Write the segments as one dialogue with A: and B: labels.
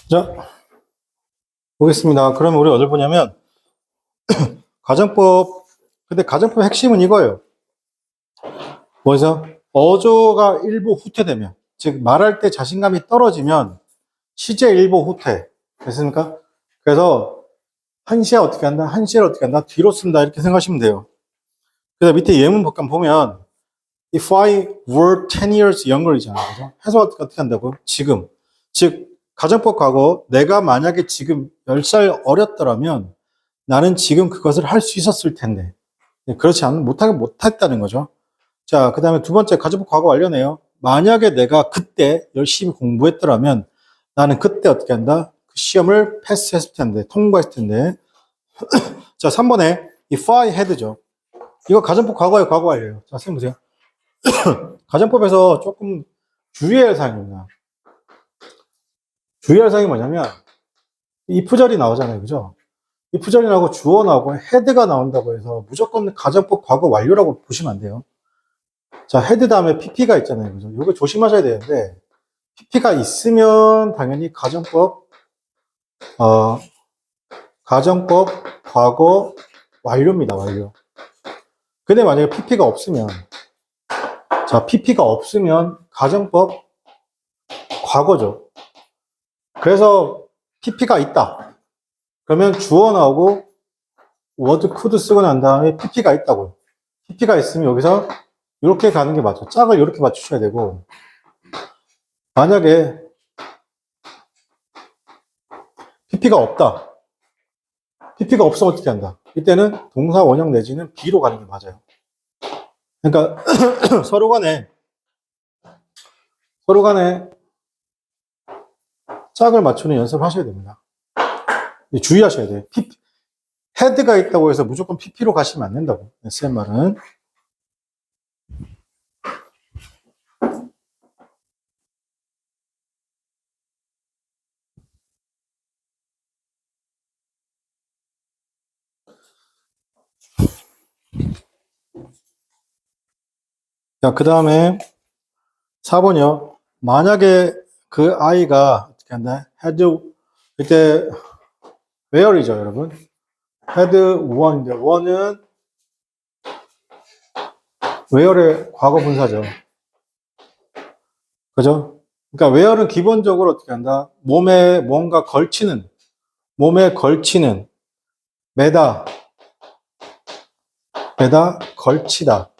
A: 자, 보겠습니다. 그러면 우리 어딜 보냐면, 가정법, 근데 가정법 핵심은 이거예요. 뭐죠? 어조가 일부 후퇴되면, 즉, 말할 때 자신감이 떨어지면, 시제 일부 후퇴. 됐습니까? 그래서, 한시에 어떻게 한다? 한시를 어떻게 한다? 뒤로 쓴다. 이렇게 생각하시면 돼요. 그래서 밑에 예문 복감 보면, If I were 10 years younger이잖아요. 그죠? 해서 어떻게 한다고? 지금. 즉, 가정법 과거, 내가 만약에 지금 10살 어렸더라면, 나는 지금 그것을 할 수 있었을 텐데. 그렇지 않으면 못했다는 거죠. 자, 그 다음에 두 번째, 가정법 과거 완료네요. 만약에 내가 그때 열심히 공부했더라면 나는 그때 어떻게 한다? 그 시험을 패스했을 텐데, 통과했을 텐데. 자, 3번에 if I had죠. 이거 가정법 과거예요, 과거 완료예요. 자, 선생님 보세요. 가정법에서 조금 주의해야 할 사항입니다. 주의할 사항이 뭐냐면, if절이 나오잖아요, 그죠? if절이 나오고 주어 나오고 헤드가 나온다고 해서 무조건 가정법 과거 완료라고 보시면 안 돼요. 자, 헤드 다음에 pp가 있잖아요, 그죠? 이거 조심하셔야 되는데, pp가 있으면 당연히 가정법 과거 완료입니다, 완료. 근데 만약에 pp가 없으면, 자, pp가 없으면 가정법 과거죠. 그래서 pp가 있다. 그러면 주어 나오고 워드 could 쓰고 난 다음에 pp가 있다고요. pp가 있으면 여기서 이렇게 가는 게 맞죠. 짝을 이렇게 맞추셔야 되고, 만약에 pp가 없다. pp가 없으면 어떻게 한다? 이때는 동사 원형 내지는 B로 가는 게 맞아요. 그러니까 서로 간에 짝을 맞추는 연습을 하셔야 됩니다. 주의하셔야 돼요. 헤드가 있다고 해서 무조건 pp로 가시면 안 된다고. 쌤 말은. 자, 그 다음에 4번이요. 만약에 그 아이가 어떻게 한다? had, 이때 where이죠, 여러분. had one인데, one은 where의 과거 분사죠. 그죠? 그러니까 where는 기본적으로 어떻게 한다? 몸에 뭔가 걸치는, 매다, 걸치다.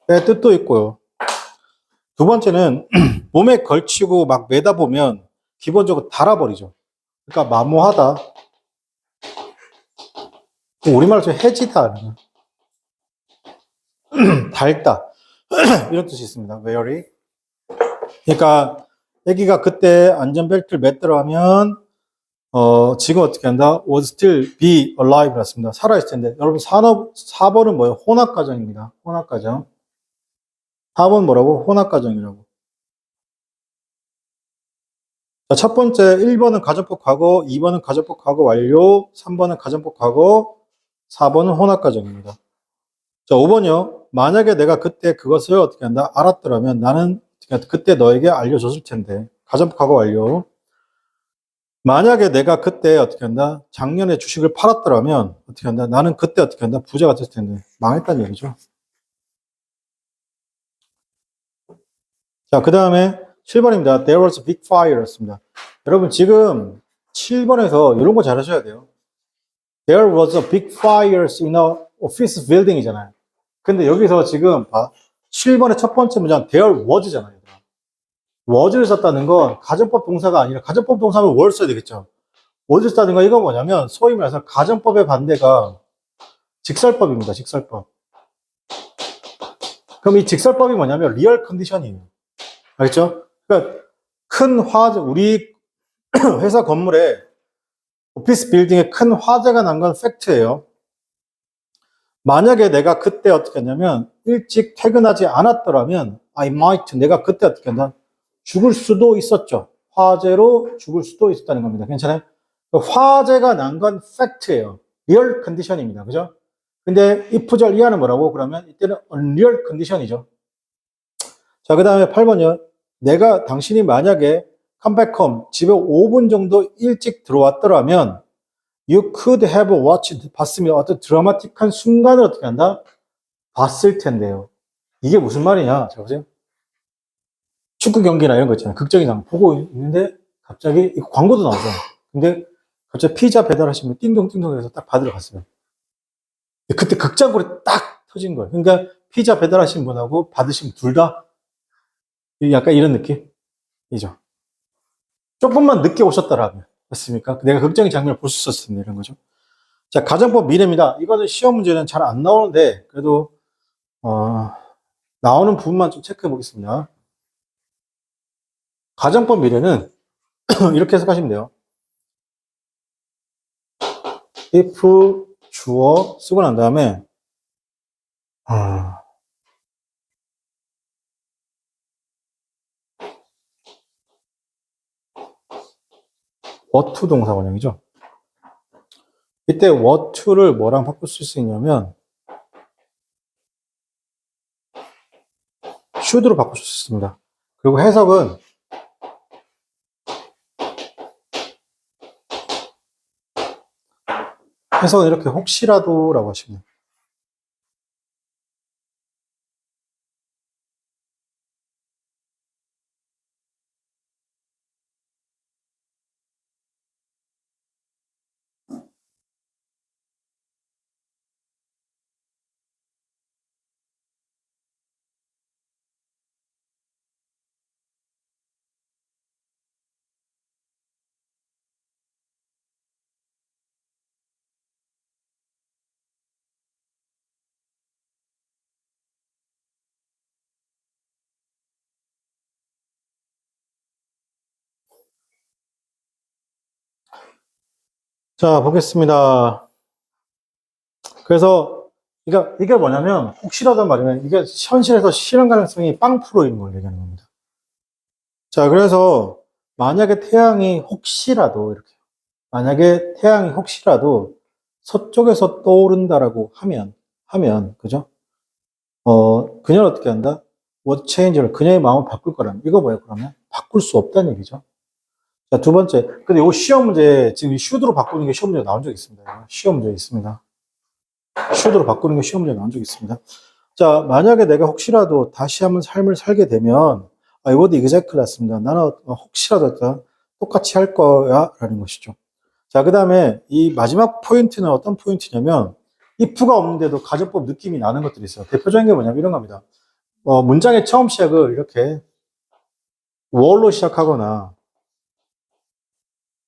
A: 의 뜻도 있고요. 두 번째는 몸에 걸치고 막 매다 보면 기본적으로 달아버리죠. 그러니까 마모하다. 우리말로 좀 해지다. 닳다. 이런 뜻이 있습니다. weary. 그러니까 아기가 그때 안전벨트를 맸더라 하면 지금 어떻게 한다? would still be alive 였습니다. 살아있을 텐데. 여러분 4번은 뭐예요? 혼합가정입니다. 혼합가정. 4번 뭐라고? 혼합가정이라고. 자, 첫 번째 1번은 가정법 과거, 2번은 가정법 과거 완료, 3번은 가정법 과거, 4번은 혼합가정입니다. 자, 5번이요. 만약에 내가 그때 그것을 어떻게 한다? 알았더라면 나는 그때 너에게 알려줬을 텐데. 가정법 과거 완료. 만약에 내가 그때 어떻게 한다? 작년에 주식을 팔았더라면 어떻게 한다? 나는 그때 어떻게 한다? 부자가 됐을 텐데. 망했다는 얘기죠. 자, 그 다음에 7번입니다. There was a big fire 였습니다. 여러분 지금 7번에서 이런 거 잘 하셔야 돼요. There was a big fire in a office building 이잖아요. 근데 여기서 지금 7번의 첫 번째 문장 there was잖아요. was를 썼다는 건 가정법 동사가 아니라 가정법 동사면 were 써야 되겠죠. was를 썼다는 건 이건 뭐냐면 소위 말해서 가정법의 반대가 직설법입니다. 직설법. 그럼 이 직설법이 뭐냐면 리얼 컨디션이에요. 알겠죠? 그러니까 큰 화재, 우리 회사 건물에 오피스 빌딩에 큰 화재가 난 건 팩트예요. 만약에 내가 그때 어떻게 했냐면 일찍 퇴근하지 않았더라면 I might 내가 그때 어떻게 한다? 죽을 수도 있었죠. 화재로 죽을 수도 있었다는 겁니다. 괜찮아요? 화재가 난 건 팩트예요. 리얼 컨디션입니다. 그죠? 근데 if절 이하는 뭐라고? 그러면 이때는 unreal 컨디션이죠. 자, 그 다음에 8번이요. 당신이 만약에 come back home. 집에 5분 정도 일찍 들어왔더라면 you could have watched. 봤으면 어떤 드라마틱한 순간을 어떻게 한다? 봤을 텐데요. 이게 무슨 말이냐? 자, 보세요. 축구 경기나 이런 거 있잖아요. 극적인 장면 보고 있는데 갑자기 광고도 나오잖아요. 근데 갑자기 피자 배달하시면 띵동띵동 해서 딱 받으러 갔어요. 그때 극장골이 딱 터진 거예요. 그러니까 피자 배달하신 분하고 받으신 둘 다 약간 이런 느낌이죠. 조금만 늦게 오셨더라면 맞습니까? 내가 극적인 장면을 볼 수 있었을 텐데 이런 거죠. 자, 가정법 미래입니다. 이거는 시험 문제는 잘 안 나오는데 그래도 나오는 부분만 좀 체크해 보겠습니다. 가정법 미래는 이렇게 해석하시면 돼요. if 주어 쓰고 난 다음에 what to 동사 원형이죠. 이때 what to를 뭐랑 바꿀 수 있냐면 should로 바꿀 수 있습니다. 그리고 해석은 이렇게 혹시라도라고 하시면 돼요. 자, 보겠습니다. 그래서 이게 뭐냐면 혹시라도 말이면 이게 현실에서 실현 가능성이 0%인 걸 얘기하는 겁니다. 자, 그래서 만약에 태양이 혹시라도 이렇게 만약에 태양이 혹시라도 서쪽에서 떠오른다라고 하면 그죠? 그녀는 어떻게 한다? What change를 그녀의 마음을 바꿀 거라면 이거 뭐예요? 그러면 바꿀 수 없다는 얘기죠. 자, 두 번째. 근데 이 시험 문제 지금 이 should로 바꾸는 게 시험 문제 나온 적이 있습니다. 시험 문제 있습니다. should로 바꾸는 게 시험 문제 나온 적이 있습니다. 자, 만약에 내가 혹시라도 다시 한번 삶을 살게 되면 I would exactly 같습니다. 나는 혹시라도 똑같이 할 거야 라는 것이죠. 자, 그 다음에 이 마지막 포인트는 어떤 포인트냐면 if가 없는데도 가정법 느낌이 나는 것들이 있어요. 대표적인 게 뭐냐면 이런 겁니다. 문장의 처음 시작을 이렇게 were로 시작하거나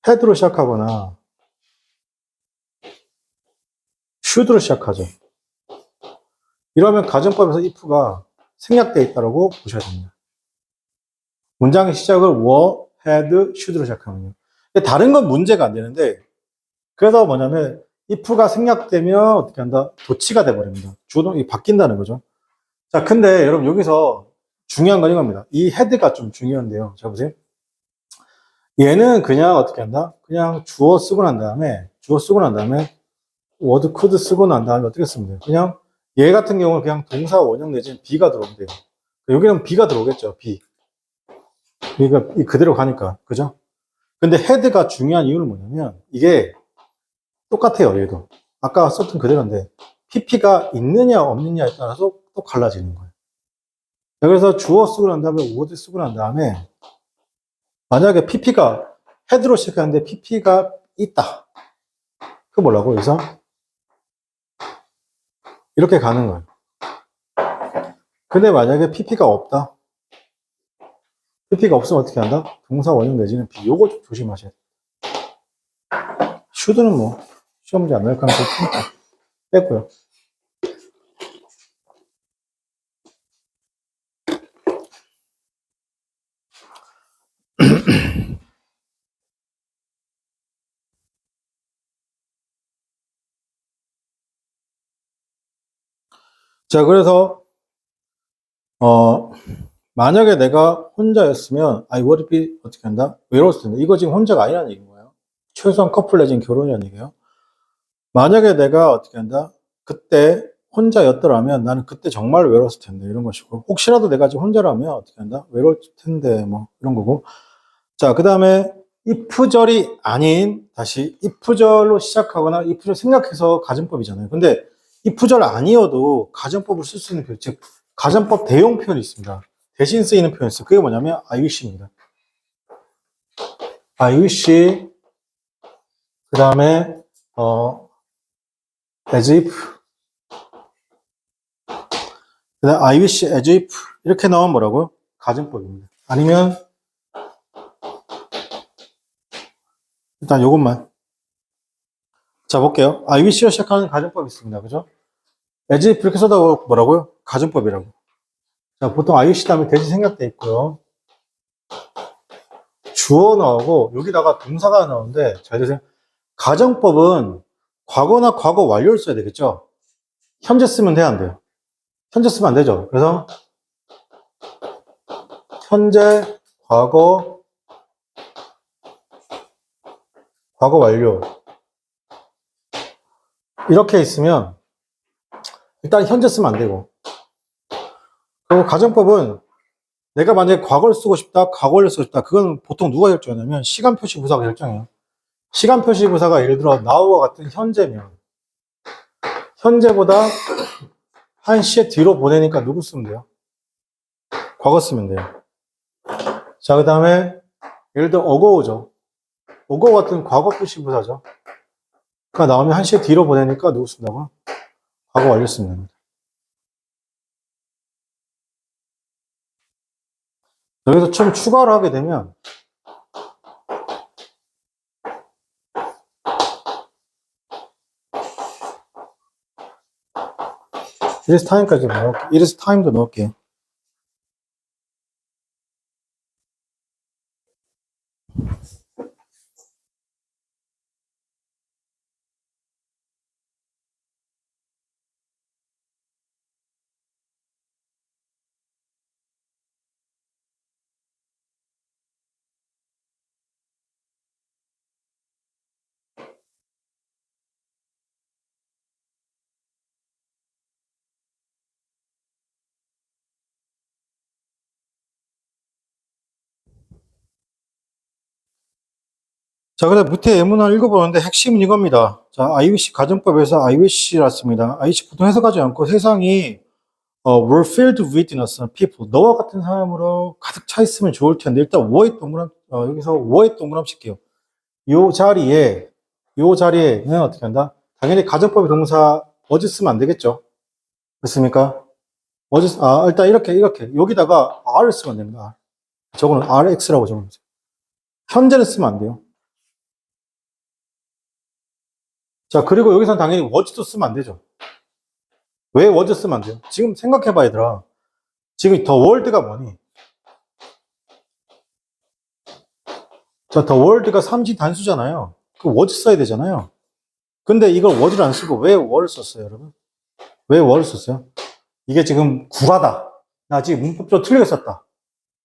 A: had로 시작하거나 should로 시작하죠. 이러면 가정법에서 if가 생략되어 있다고 보셔야 됩니다. 문장의 시작을 were, had, should로 시작하면요. 다른 건 문제가 안 되는데 그래서 뭐냐면 if가 생략되면 어떻게 한다? 도치가 돼버립니다. 주동이 바뀐다는 거죠. 자, 근데 여러분 여기서 중요한 건 이겁니다. 이 head가 좀 중요한데요. 자, 보세요. 얘는 그냥 어떻게 한다? 그냥 주어 쓰고 난 다음에 word could 쓰고 난 다음에 어떻게 쓰면 돼요? 그냥 얘 같은 경우는 그냥 동사 원형 내지는 B가 들어오면 돼요. 여기는 B가 들어오겠죠. B. 그러니까 그대로 가니까. 그죠? 근데 head가 중요한 이유는 뭐냐면 이게 똑같아요. 얘도. 아까 썼던 그대로인데 PP가 있느냐 없느냐에 따라서 또 갈라지는 거예요. 그래서 주어 쓰고 난 다음에 word 쓰고 난 다음에 만약에 PP가 head로 시작하는데 PP가 있다. 그거 뭐라고? 여기서 이렇게 가는 거예요. 근데 만약에 PP가 없다. PP가 없으면 어떻게 한다? 동사 원형 내지는 B. 요거 좀 조심하셔야 돼요. should는 뭐 시험 문제 안 나올 가능성이 크니까 빼고요. 자, 그래서 만약에 내가 혼자였으면 I would be 어떻게 한다? 외로웠을 텐데 이거 지금 혼자가 아니라는 얘기인 거예요. 최소한 커플 내지는 결혼이라는 얘기예요. 만약에 내가 어떻게 한다? 그때 혼자였더라면 나는 그때 정말 외로웠을 텐데 이런 것이고 혹시라도 내가 지금 혼자라면 어떻게 한다? 외로울 텐데 뭐 이런 거고 자, 그 다음에 if절이 아닌, 다시 if절로 시작하거나 if절 생각해서 가정법이잖아요. 근데 if절 아니어도 가정법을 쓸 수 있는 표현, 즉, 가정법 대용 표현이 있습니다. 대신 쓰이는 표현이 있어요. 그게 뭐냐면, I wish입니다. I wish, 그 다음에, as if, 그 다음에 I wish as if, 이렇게 나오면 뭐라고요? 가정법입니다. 아니면, 일단 요것만. 자, 볼게요. I wish로 시작하는 가정법이 있습니다. 그죠? as if 이렇게 써도 뭐라고요? 가정법이라고. 자, 보통 I wish 다음에 대신 생략돼 있고요. 주어 나오고, 여기다가 동사가 나오는데, 잘 들으세요. 가정법은 과거나 과거 완료를 써야 되겠죠? 현재 쓰면 돼야 안 돼요? 현재 쓰면 안 되죠? 그래서, 현재, 과거, 과거 완료. 이렇게 있으면, 일단 현재 쓰면 안 되고. 그리고 가정법은 내가 만약에 과거를 쓰고 싶다, 과거를 쓰고 싶다. 그건 보통 누가 결정하냐면 시간 표시 부사가 결정해요. 시간 표시 부사가 예를 들어 now와 같은 현재면 현재보다 1시에 뒤로 보내니까 누구 쓰면 돼요? 과거 쓰면 돼요. 자, 그 다음에 예를 들어 ago죠. ago 같은 과거 표시 부사죠. 그러니까 나오면 1시에 뒤로 보내니까 누구 쓴다고? 과거 완료 쓰면 됩니다. 여기서 좀 추가를 하게 되면 it is time까지 넣을게요. it is time도 넣을게요. 자, 그래 밑에 예문을 읽어보는데 핵심은 이겁니다. 자, IWC 가정법에서 IWC라 씁니다. IWC 보통 해석하지 않고 세상이 were filled with innocent people. 너와 같은 사람으로 가득 차 있으면 좋을 텐데 일단 were의 동그람 여기서 were의 동그람 칠게요. 요 자리에는 어떻게 한다? 당연히 가정법의 동사 was 쓰면 안 되겠죠. 그렇습니까? 일단 이렇게 여기다가 R을 쓰면 안 됩니다. 저거는 RX라고 적어주세요. 현재는 쓰면 안 돼요. 자, 그리고 여기서 당연히 was도 쓰면 안 되죠. 왜 was 쓰면 안 돼요? 지금 생각해봐, 얘들아. 지금 더 월드가 뭐니? 자, 더 월드가 삼지 단수잖아요. 그 was 써야 되잖아요. 근데 이걸 was를 안 쓰고 왜 we를 썼어요, 여러분? 왜 we를 썼어요? 이게 지금 구라다. 나 지금 문법적으로 틀리게 썼다.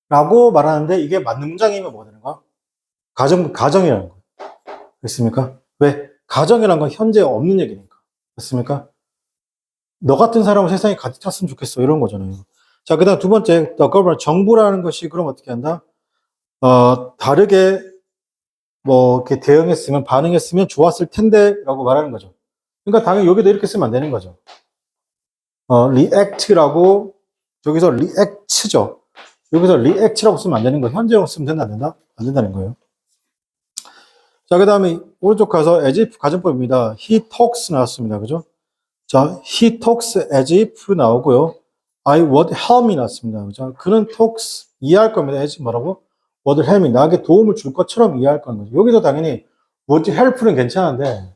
A: 라고 말하는데 이게 맞는 문장이면 뭐가 되는 거야? 가정이라는 거예요. 그렇습니까? 왜? 가정이라는 건 현재 없는 얘기니까. 그렇습니까? 너 같은 사람은 세상에 가득 찼으면 좋겠어. 이런 거잖아요. 자, 그 다음 두 번째, the government, 정부라는 것이 그럼 어떻게 한다? 다르게 이렇게 반응했으면 좋았을 텐데, 라고 말하는 거죠. 그러니까 당연히 여기도 이렇게 쓰면 안 되는 거죠. react라고, 여기서 react죠. 여기서 react라고 쓰면 안 되는 거예요. 현재형 쓰면 된다, 안 된다? 안 된다는 거예요. 자, 그 다음에 오른쪽 가서 as if 가정법입니다. he talks 나왔습니다. 그죠? 자, he talks as if 나오고요. I would help이 나왔습니다. 그죠? 그는 talks 이해할 겁니다. as 뭐라고? would help이 나에게 도움을 줄 것처럼 이해할 거는 거죠. 여기서 당연히 would help는 괜찮은데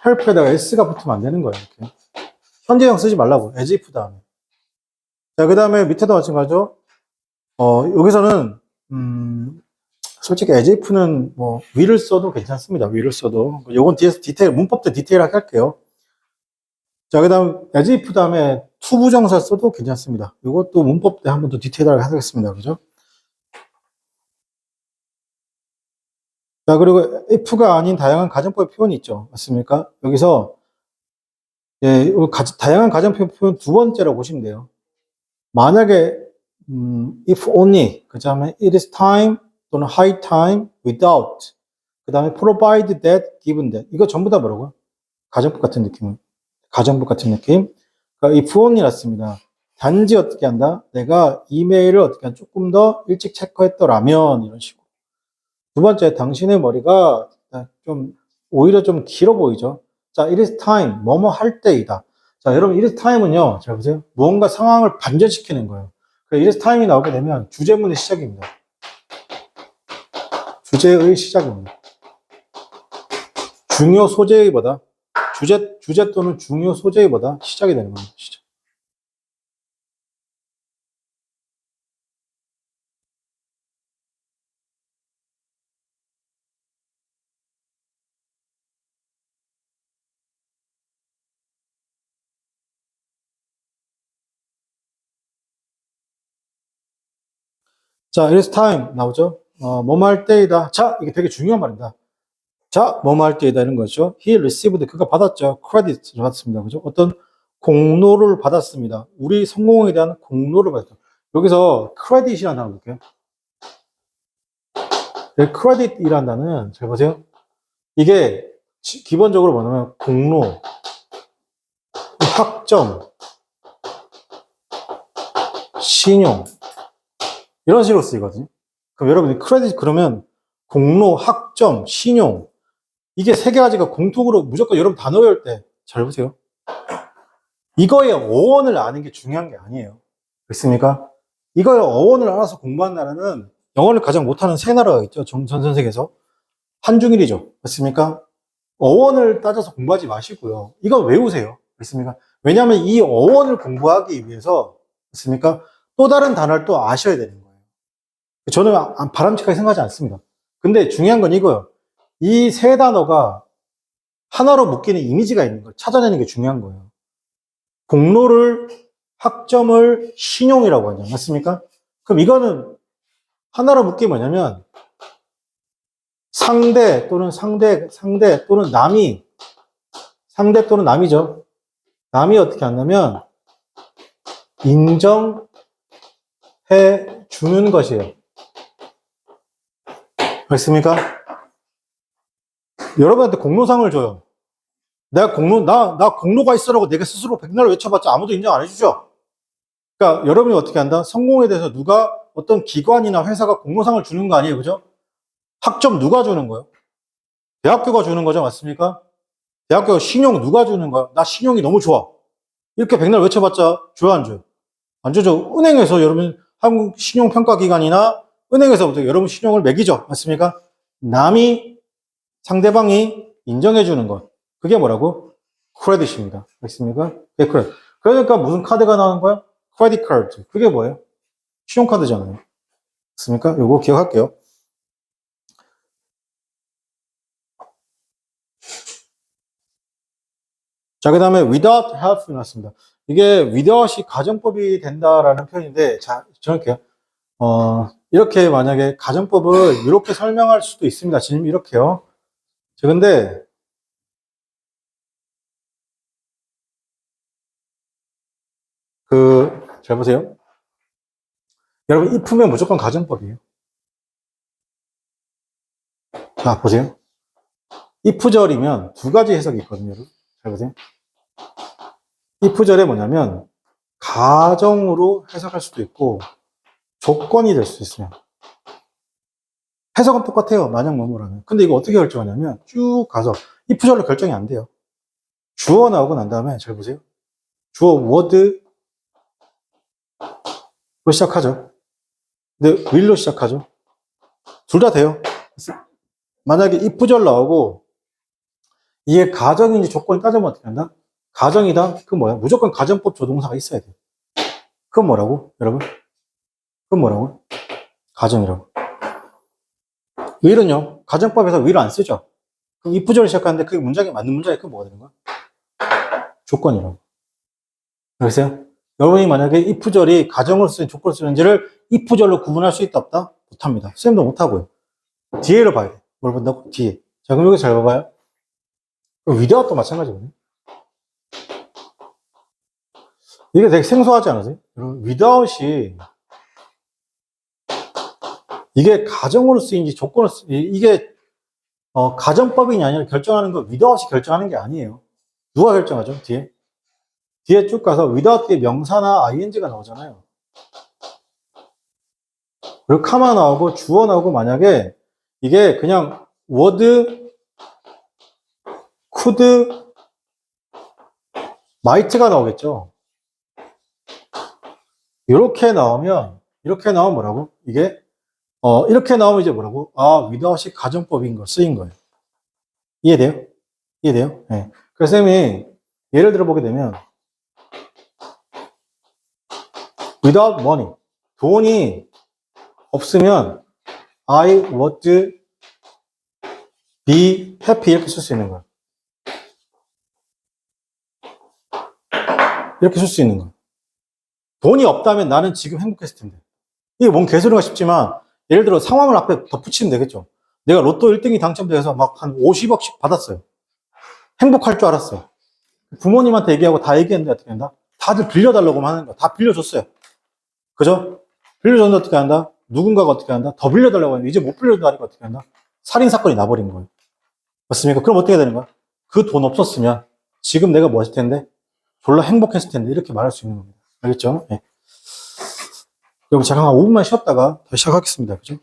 A: help에다가 s가 붙으면 안 되는 거예요. 이렇게. 현재형 쓰지 말라고. as if 다음에. 자, 그 다음에 밑에도 마찬가지죠. 여기서는 솔직히 as if는 will을 써도 괜찮습니다. will을 써도. 요건 뒤에서 문법도 디테일하게 할게요. 자, 그 다음, as if 다음에 to 부정사 써도 괜찮습니다. 이것도 문법 때 한 번 더 디테일하게 하겠습니다. 그죠? 자, 그리고 if가 아닌 다양한 가정법 표현이 있죠. 맞습니까? 여기서, 다양한 가정법 표현 두 번째라고 보시면 돼요. 만약에, if only, 그 다음에 it is time, 또는 high time without. 그 다음에 provide that, given that. 이거 전부 다 뭐라고요? 가정법 같은 느낌은. 가정법 같은 느낌. 그러니까 if only 놨습니다. 단지 어떻게 한다? 내가 이메일을 어떻게 한 조금 더 일찍 체크했더라면 이런 식으로. 두 번째, 당신의 머리가 좀 오히려 좀 길어 보이죠? 자, it is time. 뭐뭐 할 때이다. 자, 여러분, it is time은요. 잘 보세요. 무언가 상황을 반전시키는 거예요. it is time이 나오게 되면 주제문의 시작입니다. 주제의 시작입니다. 중요 소재의보다 주제 또는 중요 소재의보다 시작이 되는 겁니다. 시작. 자, it is time 나오죠? 뭐뭐 할 때이다. 자, 이게 되게 중요한 말입니다. 자, 뭐뭐 할 때이다 이런 거죠. He received, 그가 받았죠. credit를 받았습니다. 그죠? 어떤 공로를 받았습니다. 우리 성공에 대한 공로를 받았죠. 여기서 credit이라는 단어 볼게요. credit이라는 단어는 잘 보세요. 이게 기본적으로 뭐냐면 공로, 학점, 신용 이런 식으로 쓰이거든요. 그럼 여러분이 크레딧 그러면 공로, 학점, 신용 이게 세 가지가 공통으로 무조건 여러분 단어 외울 때 잘 보세요. 이거의 어원을 아는 게 중요한 게 아니에요. 그렇습니까? 이거의 어원을 알아서 공부한 나라는 영어를 가장 못하는 세 나라가 있죠. 전 세계에서. 한중일이죠. 그렇습니까? 어원을 따져서 공부하지 마시고요. 이거 외우세요. 그렇습니까? 왜냐하면 이 어원을 공부하기 위해서 그렇습니까? 또 다른 단어를 또 아셔야 되는 거예요. 저는 바람직하게 생각하지 않습니다. 근데 중요한 건 이거예요. 이 세 단어가 하나로 묶이는 이미지가 있는 걸 찾아내는 게 중요한 거예요. 공로를, 학점을 신용이라고 하죠. 맞습니까? 그럼 이거는 하나로 묶이면 뭐냐면 상대 또는 남이, 상대 또는 남이죠. 남이 어떻게 한다면 인정해 주는 것이에요. 맞습니까? 여러분한테 공로상을 줘요. 나 공로가 있어라고 내가 스스로 백날 외쳐봤자 아무도 인정 안 해주죠. 그러니까 여러분이 어떻게 한다? 성공에 대해서 누가 어떤 기관이나 회사가 공로상을 주는 거 아니에요, 그죠? 학점 누가 주는 거예요? 대학교가 주는 거죠, 맞습니까? 대학교 신용 누가 주는 거야? 나 신용이 너무 좋아. 이렇게 백날 외쳐봤자 줘요, 안 줘요? 안 주죠. 은행에서 여러분 한국 신용평가기관이나 은행에서부터 여러분 신용을 매기죠, 맞습니까? 남이 상대방이 인정해 주는 것. 그게 뭐라고? 크레딧입니다. 알겠습니까? 네, 크레딧. 그러니까 무슨 카드가 나오는 거야? 크레딧 카드. 그게 뭐예요? 신용카드잖아요. 맞습니까? 요거 기억할게요. 자, 그 다음에 without help 나왔습니다. 이게 without이 가정법이 된다라는 표현인데, 자, 저렇게요. 이렇게 만약에 가정법을 이렇게 설명할 수도 있습니다. 지금 이렇게요. 자, 근데 잘 보세요. 여러분, if면 무조건 가정법이에요. 자, 보세요. if절이면 두 가지 해석이 있거든요. 여러분. 잘 보세요. if절에 뭐냐면, 가정으로 해석할 수도 있고, 조건이 될 수 있어요. 해석은 똑같아요. 만약 뭐뭐라면. 근데 이거 어떻게 결정하냐면, 쭉 가서, if절로 결정이 안 돼요. 주어 나오고 난 다음에, 잘 보세요. 주어 word로 시작하죠. 근데 will로 시작하죠. 둘 다 돼요. 만약에 if절 나오고 이게 가정인지 조건이 따지면 어떻게 한다? 가정이다? 그건 뭐야? 무조건 가정법 조동사가 있어야 돼. 그건 뭐라고? 여러분? 그건 뭐라고? 가정이라고. will은요? 가정법에서 will 안 쓰죠. 그럼 if절을 시작하는데 그게 문장에 맞는 문장이 그건 뭐가 되는 거야? 조건이라고. 알겠어요? 여러분이 만약에 if절이 가정으로 쓰는 조건을 쓰는지를 if절로 구분할 수 있다 없다? 못합니다. 쌤도 못하고요. 뒤에를 봐야 돼. 뭘 본다고? 뒤에. 자, 그럼 여기 잘 봐봐요. without도 마찬가지거든요. 이게 되게 생소하지 않으세요? 여러분, without이 이게 가정으로 쓰인지 조건으로 이게 가정법이 아니라 결정하는 거 without이 결정하는 게 아니에요. 누가 결정하죠? 뒤에 쭉 가서 without 뒤에 명사나 ing가 나오잖아요. 그리고 카마 나오고 주어 나오고 만약에 이게 그냥 would, could, might가 나오겠죠. 이렇게 나오면 뭐라고? 이게 이렇게 나오면 이제 뭐라고? without이 가정법인 거 쓰인 거예요. 이해돼요? 이해돼요? 네. 그래서 쌤이 예를 들어 보게 되면 without money 돈이 없으면 I would be happy 이렇게 쓸 수 있는 거예요. 이렇게 쓸 수 있는 거예요. 돈이 없다면 나는 지금 행복했을 텐데. 이게 뭔 개소리가 싶지만 예를 들어 상황을 앞에 덧붙이면 되겠죠. 내가 로또 1등이 당첨돼서 막 한 50억씩 받았어요. 행복할 줄 알았어요. 부모님한테 얘기하고 다 얘기했는데 어떻게 한다? 다들 빌려달라고만 하는 거야. 다 빌려줬어요. 그죠? 빌려줬는데 어떻게 한다? 누군가가 어떻게 한다? 더 빌려달라고 하는데 이제 못 빌려달라니까 어떻게 한다? 살인사건이 나버린 거예요. 맞습니까? 그럼 어떻게 되는 거야? 그 돈 없었으면 지금 내가 뭐 했을 텐데? 졸라 행복했을 텐데 이렇게 말할 수 있는 겁니다. 알겠죠? 네. 여러분 잠깐 한 5분만 쉬었다가 다시 시작하겠습니다. 그죠?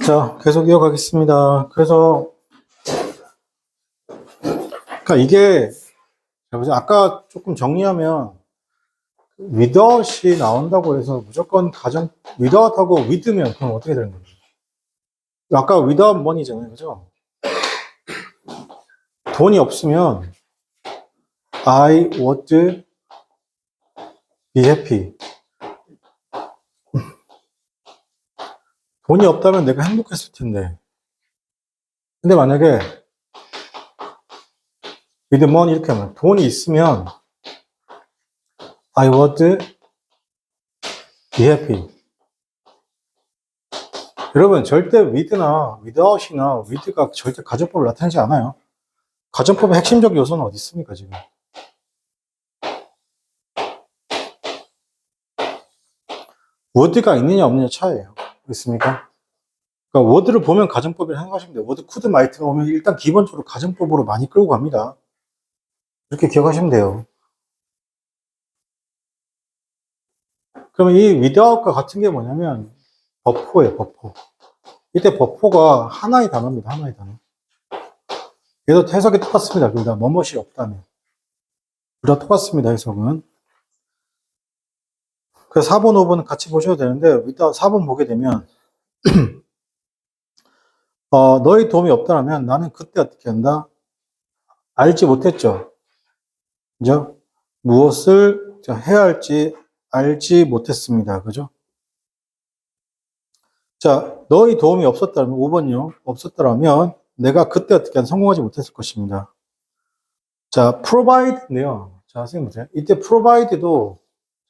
A: 자, 계속 이어가겠습니다. 그래서 그러니까 이게 아까 조금 정리하면 without이 나온다고 해서 무조건 without하고 with면 그럼 어떻게 되는 거예요? 아까 without money잖아요. 그죠? 돈이 없으면 I would be happy. 돈이 없다면 내가 행복했을 텐데. 근데 만약에 with money 이렇게 하면 돈이 있으면 I would be happy. 여러분 절대 with나 without이나 with가 절대 가정법을 나타내지 않아요. 가정법의 핵심적 요소는 어디 있습니까 지금? word가 있느냐 없느냐 차이예요. 있습니까? 그러니까 word를 보면 가정법이라 생각하시면 돼요. word, could, might가 오면 일단 기본적으로 가정법으로 많이 끌고 갑니다. 이렇게 기억하시면 돼요. 그러면 이 without과 같은 게 뭐냐면 버퍼예요, 버퍼. 이때 버퍼가 하나의 단어입니다, 하나의 단어. 얘도 해석이 똑같습니다. 둘 다 뭐뭇이 없다면. 둘 다 똑같습니다, 해석은. 그래서 4번, 5번은 같이 보셔도 되는데, 이따 4번 보게 되면, 너의 도움이 없다면 나는 그때 어떻게 한다? 알지 못했죠. 그죠? 무엇을 해야 할지 알지 못했습니다. 그죠? 자, 너의 도움이 없었다면, 5번요. 없었더라면 내가 그때 어떻게 성공하지 못했을 것입니다. 자, provide인데요. 자, 선생님 보세요. 이때 provide도,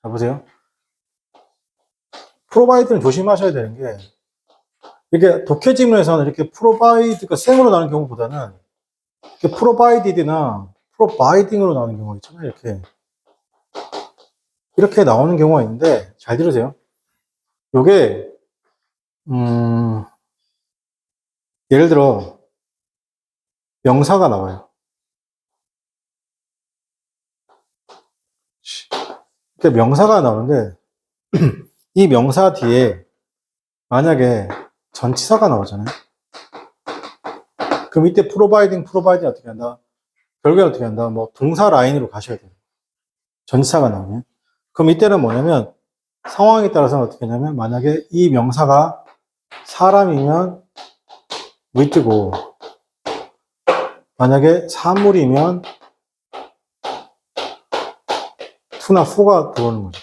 A: 자, 보세요. provide는 조심하셔야 되는 게, 이렇게 독해지문에서는 이렇게 provide가 생으로 나오는 경우보다는, 이렇게 provided나 providing으로 나오는 경우가 있잖아요. 이렇게 나오는 경우가 있는데, 잘 들으세요. 요게, 예를 들어, 명사가 나와요. 이렇게 명사가 나오는데, 이 명사 뒤에 만약에 전치사가 나오잖아요. 그럼 이때 providing 어떻게 한다? 결국에 어떻게 한다? 뭐 동사 라인으로 가셔야 돼요. 전치사가 나오면. 그럼 이때는 뭐냐면 상황에 따라서는 어떻게 하냐면 만약에 이 명사가 사람이면 with고 만약에 사물이면 to나 who가 들어오는 거죠.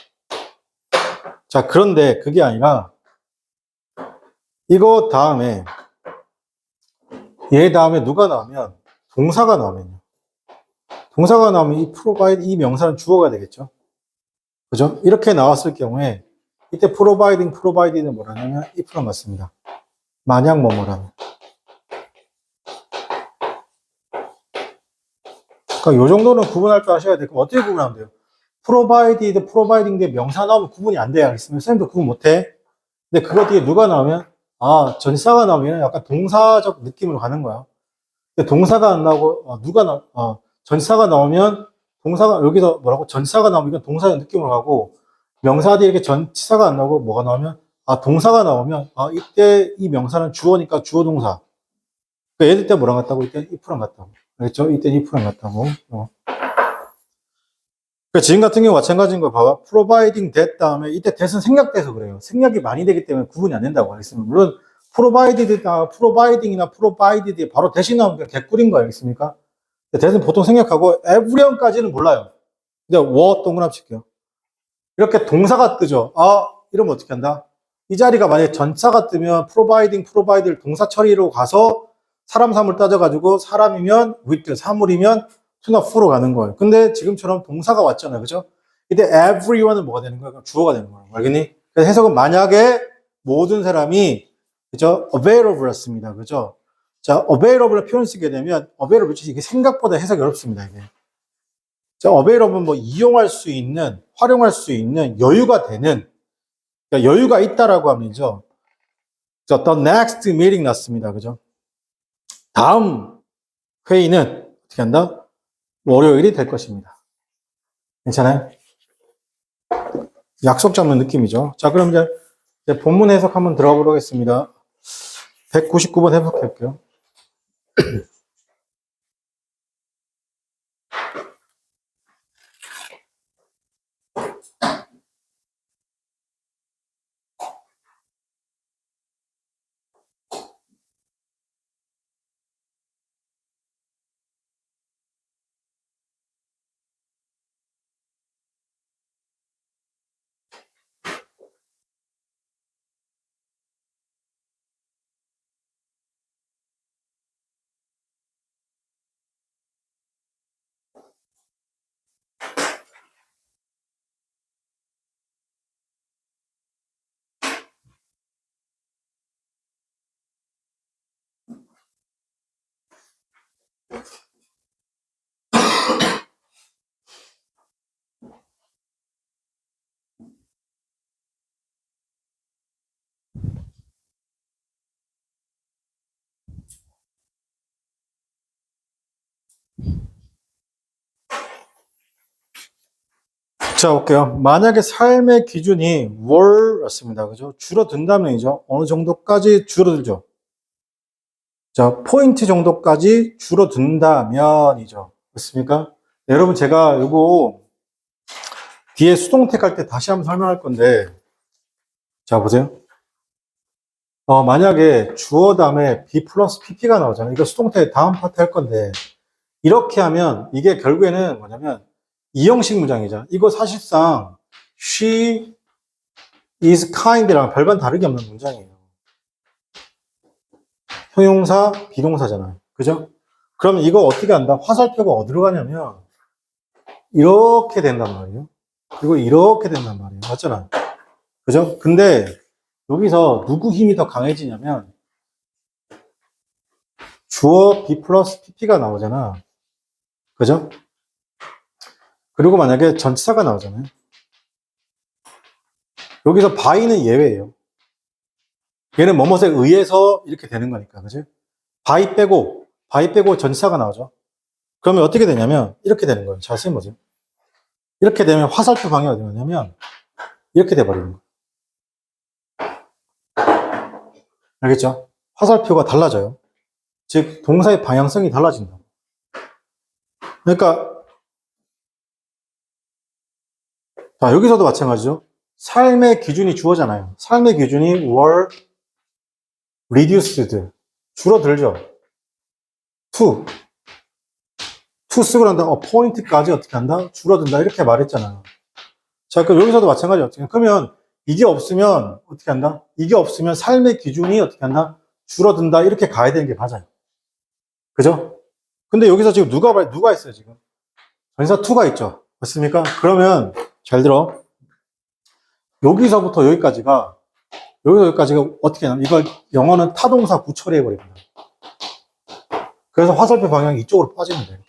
A: 자, 그런데 그게 아니라 이거 다음에 얘 다음에 누가 나오면 동사가 나오면요. 동사가 나오면 이 provide 이 명사는 주어가 되겠죠. 그죠? 이렇게 나왔을 경우에 이때 providing는 뭐라냐면 if랑 맞습니다. 만약 뭐뭐라면. 그러니까 요 정도는 구분할 줄 아셔야 돼요. 그럼 어떻게 구분하면 돼요? provided, providing 대 명사 나오면 구분이 안 돼요. 있으면 선생님도 구분 못 해. 근데 그거 뒤에 누가 나오면, 아, 전치사가 나오면 약간 동사적 느낌으로 가는 거야. 근데 동사가 안 나오고, 전치사가 나오면, 동사가, 여기서 뭐라고? 전치사가 나오면 이건 동사적 느낌으로 가고, 명사 뒤에 이렇게 전치사가 안 나오고, 뭐가 나오면, 아, 동사가 나오면, 아, 이때 이 명사는 주어니까 주어 동사. 그러니까 얘들 때 뭐랑 같다고? 이때 if랑 같다고. 알겠죠? 이때 if랑 같다고. 그러니까 지금 같은 경우 마찬가지인 거 봐봐. providing that 다음에 이때 that은 생략돼서 그래요. 생략이 많이 되기 때문에 구분이 안 된다고 하겠습니다. 물론 provided나 providing이나 provided이 바로 대신 나오면 그냥 개꿀인 거 알겠습니까? that은 보통 생략하고 everyone까지는 몰라요. 근데 what 동그라미 칠게요. 이렇게 동사가 뜨죠. 아, 이러면 어떻게 한다? 이 자리가 만약에 전사가 뜨면 providing, provide를 동사 처리로 가서 사람 사물 따져가지고 사람이면 with, 사물이면 to나 f로 가는 거예요. 근데 지금처럼 동사가 왔잖아요. 그죠? 이때 everyone은 뭐가 되는 거예요? 주어가 되는 거예요. 알겠니? 그래서 해석은 만약에 모든 사람이 그죠? available였습니다. 그죠? 자, available을 표현 쓰게 되면 available 이게 생각보다 해석이 어렵습니다. 이게. 자, available은 뭐 이용할 수 있는, 활용할 수 있는 여유가 되는 그러니까 여유가 있다라고 하면죠. 자, the next meeting 났습니다. 그죠? 다음 회의는 어떻게 한다? 월요일이 될 것입니다. 괜찮아요? 약속 잡는 느낌이죠. 자, 그럼 이제 본문 해석 한번 들어가 보겠습니다. 199번 해석해 볼게요. 자, 볼게요. 만약에 삶의 기준이 월였습니다. 그죠? 줄어든다면이죠. 어느 정도까지 줄어들죠? 자, 포인트 정도까지 줄어든다면이죠. 그렇습니까? 네, 여러분, 제가 요거 뒤에 수동택 할 때 다시 한번 설명할 건데, 자, 보세요. 만약에 주어 다음에 B 플러스 PP가 나오잖아요. 이거 수동태 다음 파트 할 건데, 이렇게 하면 이게 결국에는 뭐냐면, 이 형식 문장이죠. 이거 사실상 she is kind랑 별반 다르게 없는 문장이에요. 형용사, 비동사잖아요. 그죠? 그러면 이거 어떻게 한다? 화살표가 어디로 가냐면, 이렇게 된단 말이에요. 그리고 이렇게 된단 말이에요. 맞잖아요. 그죠? 근데 여기서 누구 힘이 더 강해지냐면, 주어 B 플러스 PP가 나오잖아. 그죠? 그리고 만약에 전치사가 나오잖아요. 여기서 by는 예외예요. 얘는 뭐뭇에 의해서 이렇게 되는 거니까. 그죠? by 빼고 전치사가 나오죠. 그러면 어떻게 되냐면, 이렇게 되는 거예요. 자, 선생님 보세요. 이렇게 되면 화살표 방향이 어디 가냐면, 이렇게 돼버리는 거예요. 알겠죠? 화살표가 달라져요. 즉, 동사의 방향성이 달라진다. 그러니까, 자, 여기서도 마찬가지죠. 삶의 기준이 주어잖아요. 삶의 기준이 were reduced. 줄어들죠. to 쓰고 난 다음 point까지 어떻게 한다? 줄어든다. 이렇게 말했잖아요. 자, 그럼 여기서도 마찬가지 어떻게 그러면 이게 없으면 어떻게 한다? 이게 없으면 삶의 기준이 어떻게 한다? 줄어든다. 이렇게 가야 되는 게 맞아요. 그죠? 근데 여기서 지금 누가 있어요, 지금? 전사 2가 있죠. 맞습니까? 그러면 잘 들어. 여기서부터 여기까지가 어떻게 하냐면 이걸 영어는 타동사 구처리해 버립니다. 그래서 화살표 방향이 이쪽으로 빠집니다. 이렇게.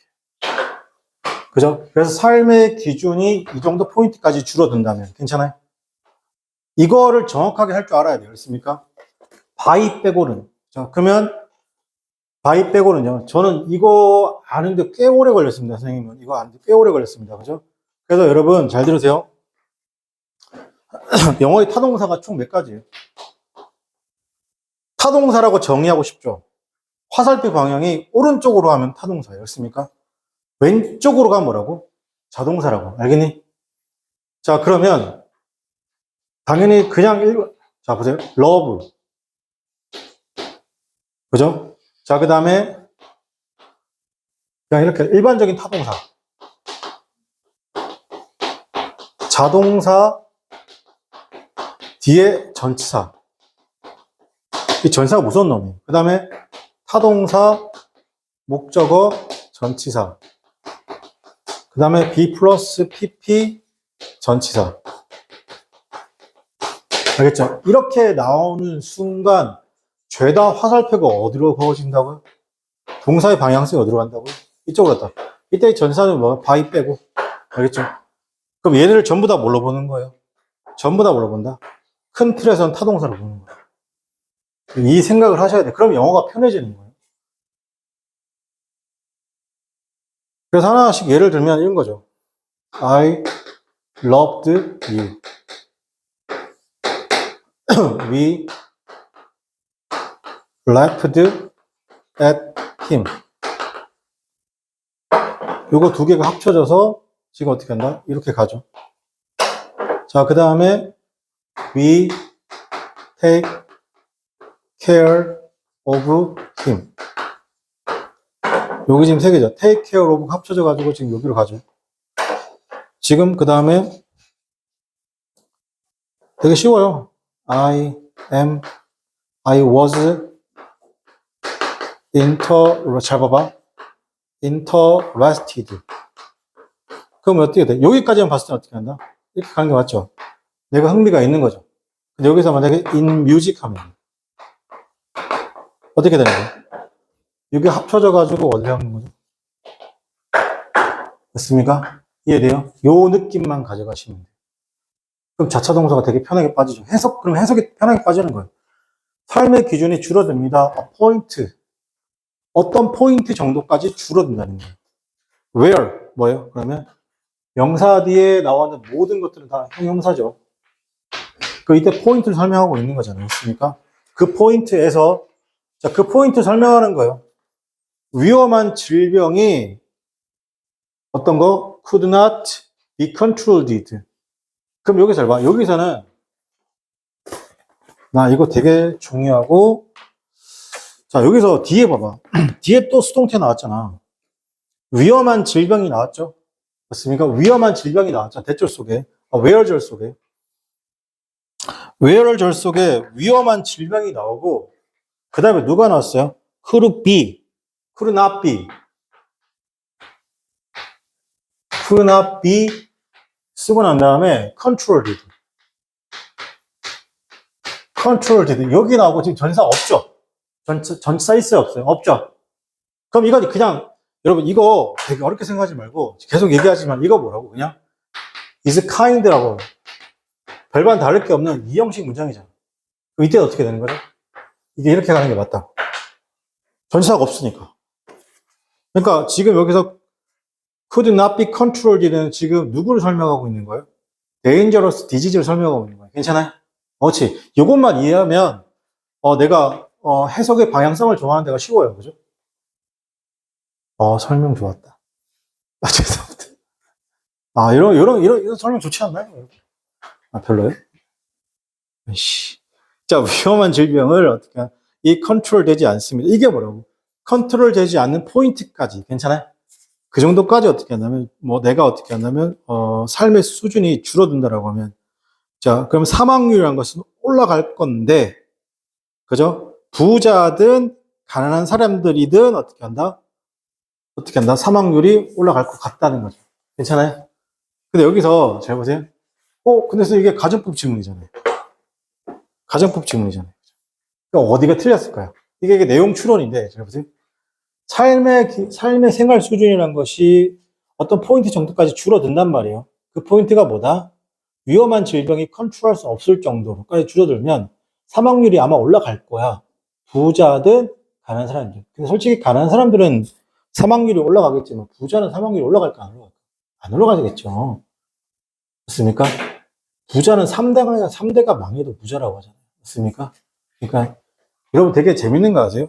A: 그죠? 그래서 삶의 기준이 이 정도 포인트까지 줄어든다면 괜찮아요? 이거를 정확하게 할 줄 알아야 돼요. 그렇습니까? 바이 빼고는. 자, 그러면 바이 빼고는요. 저는 이거 아는데 꽤 오래 걸렸습니다. 선생님은. 이거 아는데 꽤 오래 걸렸습니다. 그죠? 그래서 여러분 잘 들으세요. 영어의 타동사가 총 몇 가지예요? 타동사라고 정의하고 싶죠? 화살표 방향이 오른쪽으로 하면 타동사예요. 그렇습니까? 왼쪽으로 가면 뭐라고? 자동사라고. 알겠니? 자, 그러면 당연히 그냥 자, 보세요. love. 그죠? 자, 그 다음에 그냥 이렇게 일반적인 타동사. 자동사 뒤에 전치사. 이 전치사가 무서운 놈이에요. 그 다음에 타동사, 목적어, 전치사. 그 다음에 be 플러스 pp, 전치사. 알겠죠? 이렇게 나오는 순간 죄다 화살표가 어디로 그어진다고요? 동사의 방향성이 어디로 간다고요? 이쪽으로 갔다. 이때 전치사는 뭐? 바이 빼고. 알겠죠? 그럼 얘네를 전부 다 뭘로 보는 거예요? 전부 다 뭘로 본다? 큰 틀에서는 타동사로 보는 거예요. 이 생각을 하셔야 돼요. 그럼 영어가 편해지는 거예요. 그래서 하나씩 예를 들면 이런 거죠. I loved you. We laughed at him. 요거 두 개가 합쳐져서 지금 어떻게 한다? 이렇게 가죠. 자, 그 다음에 we take care of him. 여기 지금 세 개죠. take care of 합쳐져가지고 지금 여기로 가죠. 지금 그 다음에 되게 쉬워요. I was 잘 봐봐. interested. 그럼 어떻게 돼? 여기까지만 봤을 때 어떻게 한다? 이렇게 가는 게 맞죠? 내가 흥미가 있는 거죠. 근데 여기서 만약에 in music 하면 어떻게 되는 거예요? 이게 합쳐져가지고 어디 가는 거죠? 됐습니까? 이해돼요? 요 느낌만 가져가시면 돼요. 그럼 자차 동사가 되게 편하게 빠지죠. 그럼 해석이 편하게 빠지는 거예요. 삶의 기준이 줄어듭니다. 포인트. 어떤 포인트 정도까지 줄어든다는 거예요. where, 뭐예요? 그러면 명사 뒤에 나오는 모든 것들은 다 형용사죠. 이때 포인트를 설명하고 있는 거잖아요. 그렇습니까? 그 포인트에서, 자, 그 포인트 설명하는 거예요. 위험한 질병이 어떤 거? could not be controlled. 그럼 여기서 잘 봐. 여기서는 나 이거 되게 중요하고, 자, 여기서 뒤에 봐봐. 뒤에 또 수동태 나왔잖아. 위험한 질병이 나왔죠? 맞습니까? 위험한 질병이 나왔잖아. 대절 속에. where절 속에. where절 속에 위험한 질병이 나오고, 그 다음에 누가 나왔어요? could be, could not be. could not be 쓰고 난 다음에 controlled. controlled. 여기 나오고 지금 전사 없죠? 전사 있어요? 없어요? 없죠? 그럼 이거 그냥, 여러분, 이거 되게 어렵게 생각하지 말고, 계속 얘기하지만 이거 뭐라고? 그냥, is kind라고. 별반 다를 게 없는 이 형식 문장이잖아. 그럼 이때 어떻게 되는 거죠? 이게 이렇게 가는 게 맞다. 전치사가 없으니까. 그러니까 지금 여기서 could not be controlled는 지금 누구를 설명하고 있는 거예요? dangerous disease를 설명하고 있는 거예요. 괜찮아요? 그렇지. 이것만 이해하면, 내가, 해석의 방향성을 정하는 데가 쉬워요. 그죠? 설명 좋았다. 죄송합니다. 이런 설명 좋지 않나요? 별로요? 자, 위험한 질병을 어떻게, 이 컨트롤 되지 않습니다. 이게 뭐라고? 컨트롤 되지 않는 포인트까지. 괜찮아요? 그 정도까지 어떻게 한다면, 내가 어떻게 한다면, 삶의 수준이 줄어든다라고 하면, 자, 그럼 사망률이라는 것은 올라갈 건데, 그죠? 부자든, 가난한 사람들이든 어떻게 한다? 사망률이 올라갈 것 같다는 거죠. 괜찮아요? 근데 여기서, 잘 보세요. 근데 이게 가정법 질문이잖아요. 가정법 질문이잖아요. 그러니까 어디가 틀렸을까요? 이게 내용 추론인데, 잘 보세요. 삶의 생활 수준이라는 것이 어떤 포인트 정도까지 줄어든단 말이에요. 그 포인트가 뭐다? 위험한 질병이 컨트롤할 수 없을 정도로까지 줄어들면 사망률이 아마 올라갈 거야. 부자든 가난한 사람들. 근데 솔직히 가난한 사람들은 사망률이 올라가겠지만 부자는 사망률이 올라갈까 안 올라갈까? 안 올라가겠죠. 맞습니까? 부자는 3대가 망해도 부자라고 하잖아요. 맞습니까? 그러니까 여러분 되게 재밌는 거 아세요?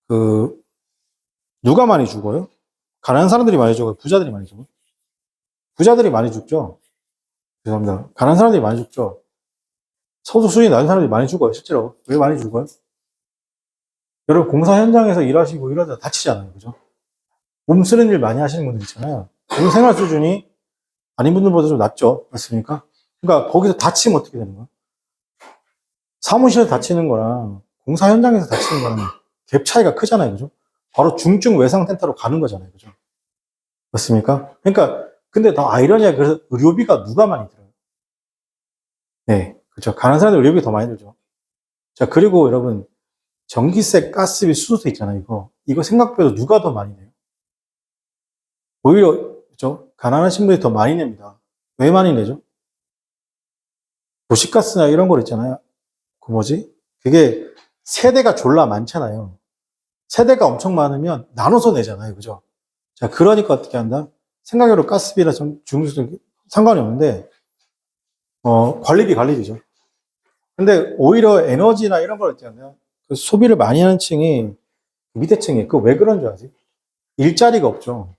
A: 그 누가 많이 죽어요? 가난한 사람들이 많이 죽어요? 부자들이 많이 죽어요? 부자들이 많이 죽죠? 죄송합니다. 가난한 사람들이 많이 죽죠? 소득 수준이 낮은 사람들이 많이 죽어요, 실제로. 왜 많이 죽어요? 여러분, 공사 현장에서 일하시고 이러다 다치잖아요, 그죠? 몸 쓰는 일 많이 하시는 분들 있잖아요. 그런 생활 수준이 아닌 분들보다 좀 낮죠? 맞습니까? 그러니까 거기서 다치면 어떻게 되는 거야? 사무실에서 다치는 거랑 공사 현장에서 다치는 거랑 갭 차이가 크잖아요, 그죠? 바로 중증 외상 텐터로 가는 거잖아요, 그죠? 맞습니까? 그러니까, 근데 더 아이러니하게 그래서 의료비가 누가 많이 들어요? 네, 그렇죠. 가난한 사람들 의료비 더 많이 들죠. 자, 그리고 여러분, 전기세, 가스비, 수도세 있잖아요, 이거 생각보다 누가 더 많이 내요? 오히려, 그죠? 가난하신 분이 더 많이 냅니다. 왜 많이 내죠? 도시가스나 이런 거 있잖아요. 그 뭐지? 그게 세대가 졸라 많잖아요. 세대가 엄청 많으면 나눠서 내잖아요, 그죠? 자, 그러니까 어떻게 한다? 생각외로 가스비나 중수도 상관이 없는데, 관리비죠. 근데 오히려 에너지나 이런 걸 있잖아요. 그 소비를 많이 하는 층이 밑에 층이 그 왜 그런 줄 아지? 일자리가 없죠.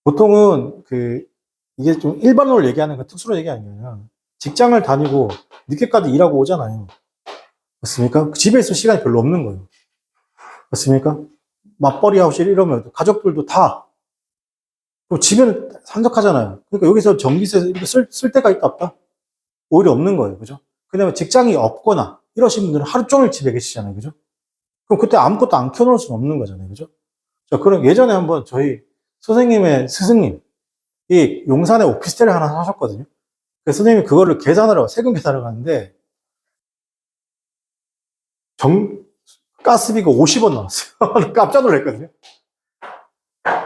A: 보통은 이게 좀 일반론을 얘기하는 거 특수로 얘기하는 게 아니라 직장을 다니고 늦게까지 일하고 오잖아요. 맞습니까? 집에 있을 시간이 별로 없는 거예요. 맞습니까? 맞벌이 하고 이러면 가족들도 다 집에는 산적하잖아요. 그러니까 여기서 전기세 이렇게 쓸 데가 있다 없다? 오히려 없는 거예요. 그죠? 그다음에 직장이 없거나 이러신 분들은 하루 종일 집에 계시잖아요. 그죠? 그럼 그때 아무것도 안 켜놓을 수는 없는 거잖아요. 그죠? 자, 그럼 예전에 한번 저희 선생님의 스승님, 이 용산에 오피스텔을 하나 사셨거든요. 그래서 선생님이 그거를 계산하러, 세금 계산하러 갔는데, 가스비가 50원 나왔어요. 깜짝 놀랐거든요.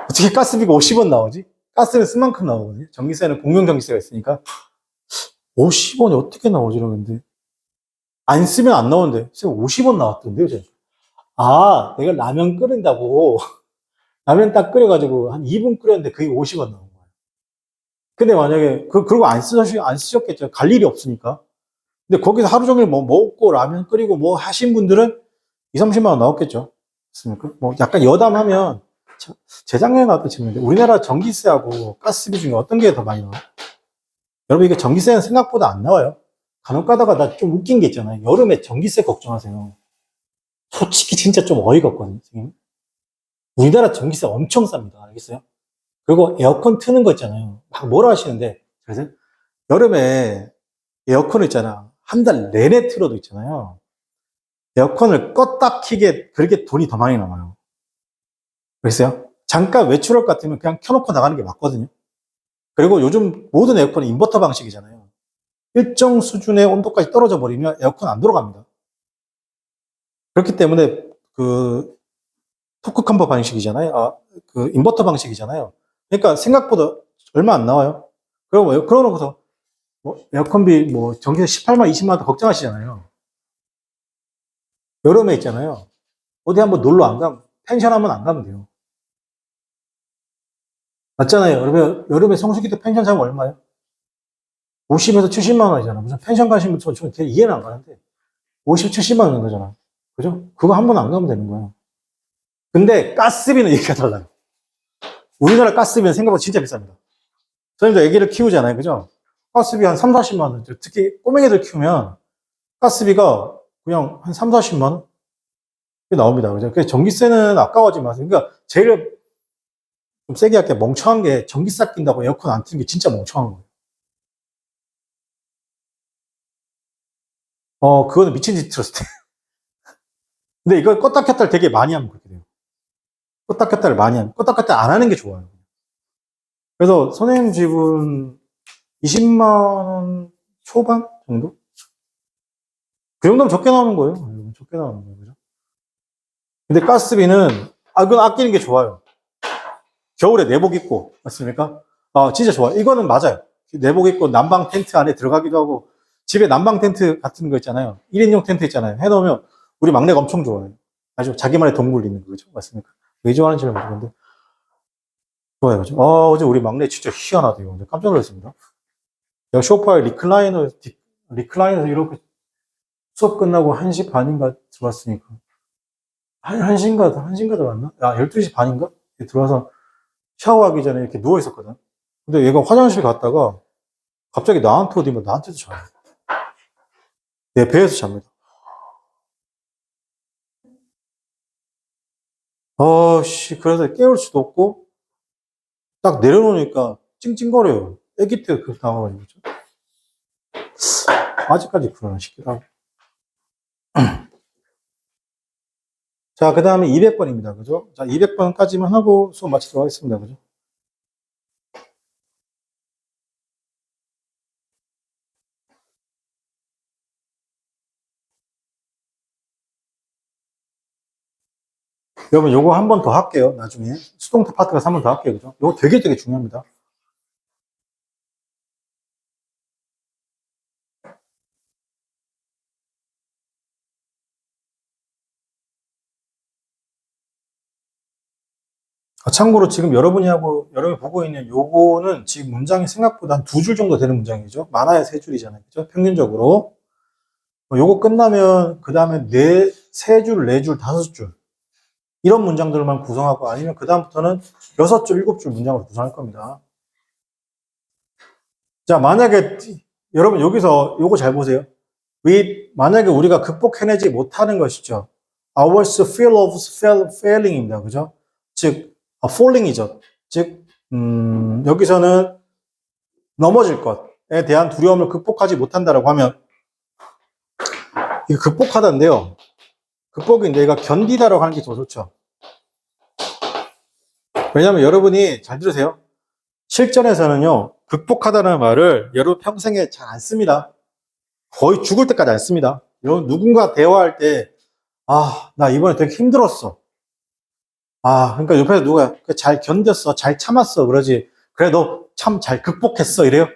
A: 어떻게 가스비가 50원 나오지? 가스는 쓴 만큼 나오거든요. 전기세는 공용전기세가 있으니까. 50원이 어떻게 나오지? 이러는데. 안 쓰면 안 나오는데. 선생님 50원 나왔던데요, 제가. 아, 내가 라면 끓인다고. 라면 딱 끓여가지고 한 2분 끓였는데 그게 50원 나온 거예요. 근데 만약에, 그리고 안 쓰셨겠죠. 갈 일이 없으니까. 근데 거기서 하루 종일 뭐 먹고 라면 끓이고 뭐 하신 분들은 2, 30만 원 나왔겠죠. 맞습니까? 뭐 약간 여담하면 재작년에 나왔던 질문인데 우리나라 전기세하고 가스비 중에 어떤 게 더 많이 나와요? 여러분 이게 전기세는 생각보다 안 나와요. 간혹 가다가 나 좀 웃긴 게 있잖아요. 여름에 전기세 걱정하세요. 솔직히 진짜 좀 어이가 없거든요. 선생님. 우리나라 전기세 엄청 쌉니다. 알겠어요? 그리고 에어컨 트는 거 있잖아요. 막 뭐라 하시는데 그래서 여름에 에어컨 있잖아. 한 달 내내 틀어도 있잖아요. 에어컨을 껐다 키게 그렇게 돈이 더 많이 나와요. 그랬어요? 잠깐 외출할 것 같으면 그냥 켜놓고 나가는 게 맞거든요. 그리고 요즘 모든 에어컨이 인버터 방식이잖아요. 일정 수준의 온도까지 떨어져 버리면 에어컨 안 돌아갑니다. 그렇기 때문에 토크 컴버 방식이잖아요. 인버터 방식이잖아요. 그러니까 생각보다 얼마 안 나와요. 그러고서 에어컨비 전기세 18만, 20만 원 걱정하시잖아요. 여름에 있잖아요. 어디 한번 놀러 안 가면 펜션 한번 안 가면 돼요. 맞잖아요. 여름에 성수기 때 펜션 자면 얼마예요? 50에서 70만 원이잖아. 무슨 펜션 가시면 저 이해는 안 가는데 50, 70만 원 정도잖아. 그죠? 그거 한 번 안 가면 되는 거야. 근데 가스비는 얘기가 달라요. 우리나라 가스비는 생각보다 진짜 비쌉니다. 저희도 애기를 키우잖아요. 그죠? 가스비 한 3, 40만 원. 특히 꼬맹이들 키우면 가스비가 그냥 한 3, 40만 원? 나옵니다. 그죠? 그래서 전기세는 아까워하지 마세요. 그러니까 제일 좀 세게 할게 멍청한 게 전기세 아낀다고 에어컨 안 트는 게 진짜 멍청한 거예요. 그거는 미친 짓 들었을 때. 근데 이걸 껐다 켰다를 되게 많이 하면 그렇게 돼요. 껐다 켰다를 많이 하면, 껐다 켰다 안 하는 게 좋아요. 그래서 선생님 집은 20만 원 초반 정도? 그 정도면 적게 나오는 거예요. 적게 나오는 거예요. 그죠? 근데 가스비는, 그건 아끼는 게 좋아요. 겨울에 내복 입고, 맞습니까? 진짜 좋아. 이거는 맞아요. 내복 입고 난방 텐트 안에 들어가기도 하고, 집에 난방 텐트 같은 거 있잖아요. 1인용 텐트 있잖아요. 해놓으면 우리 막내가 엄청 좋아해요. 아주 자기만의 동굴 있는 거죠. 맞습니까? 왜 좋아하는지는 모르겠는데. 좋아요. 그죠? 어제 우리 막내 진짜 희한하대요. 깜짝 놀랐습니다. 소파에 리클라이너 이렇게 수업 끝나고 1시 반인가 들어왔으니까. 1시인가 들어왔나? 12시 반인가? 들어와서 샤워하기 전에 이렇게 누워 있었거든. 근데 얘가 화장실 갔다가 갑자기 나한테 어디면 나한테도 자요. 내 배에서 잡니다. 그래서 깨울 수도 없고, 딱 내려놓으니까 찡찡거려요. 애기 때 그렇게 당황가지고. 아직까지 그러나 싶기도 하고. 자, 그 다음에 200번입니다. 그죠? 자, 200번까지만 하고 수업 마치도록 하겠습니다. 그죠? 여러분, 요거 한 번 더 할게요. 나중에. 수동태 파트가 3번 더 할게요. 그죠? 요거 되게 중요합니다. 참고로 지금 여러분이 보고 있는 요거는 지금 문장이 생각보다 한 2줄 정도 되는 문장이죠. 많아야 3줄이잖아요. 그죠? 평균적으로. 요거 끝나면, 그 다음에 3줄, 4줄, 5줄. 이런 문장들만 구성하고 아니면 그다음부터는 6줄, 7줄 문장으로 구성할 겁니다. 자, 만약에, 여러분 여기서 요거 잘 보세요. 만약에 우리가 극복해내지 못하는 것이죠. I was fear of failing입니다. 그죠? 즉, falling이죠. 즉, 여기서는 넘어질 것에 대한 두려움을 극복하지 못한다라고 하면, 이거 극복하다인데요. 극복인데, 얘가 견디다라고 하는 게 더 좋죠. 왜냐면 여러분이, 잘 들으세요. 실전에서는요, 극복하다는 말을 여러분 평생에 잘 안 씁니다. 거의 죽을 때까지 안 씁니다. 여러분, 누군가 대화할 때, 나 이번에 되게 힘들었어. 그러니까 옆에서 누가 잘 견뎠어, 잘 참았어, 그러지. 그래, 너 참 잘 극복했어, 이래요.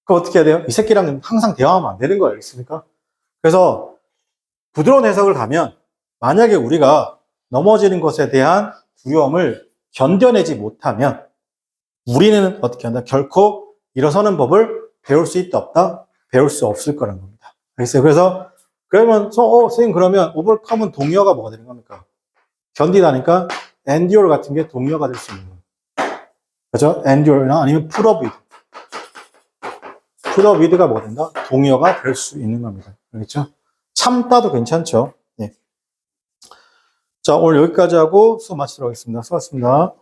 A: 그럼 어떻게 해야 돼요? 이 새끼랑 항상 대화하면 안 되는 거예요, 알겠습니까? 그래서 부드러운 해석을 가면, 만약에 우리가 넘어지는 것에 대한 두려움을 견뎌내지 못하면, 우리는 어떻게 한다? 결코 일어서는 법을 배울 수 있다, 없다? 배울 수 없을 거라는 겁니다. 알겠어요? 그래서, 선생님, 그러면 overcome은 동의어가 뭐가 되는 겁니까? 견디다니까 endure 같은 게 동의어가 될 수 있는 거예요. 그죠? endure나 아니면 put up with. put up with가 뭐가 된다? 동의어가 될 수 있는 겁니다. 알겠죠? 참다도 괜찮죠? 네. 자, 오늘 여기까지 하고 수업 마치도록 하겠습니다. 수고하셨습니다.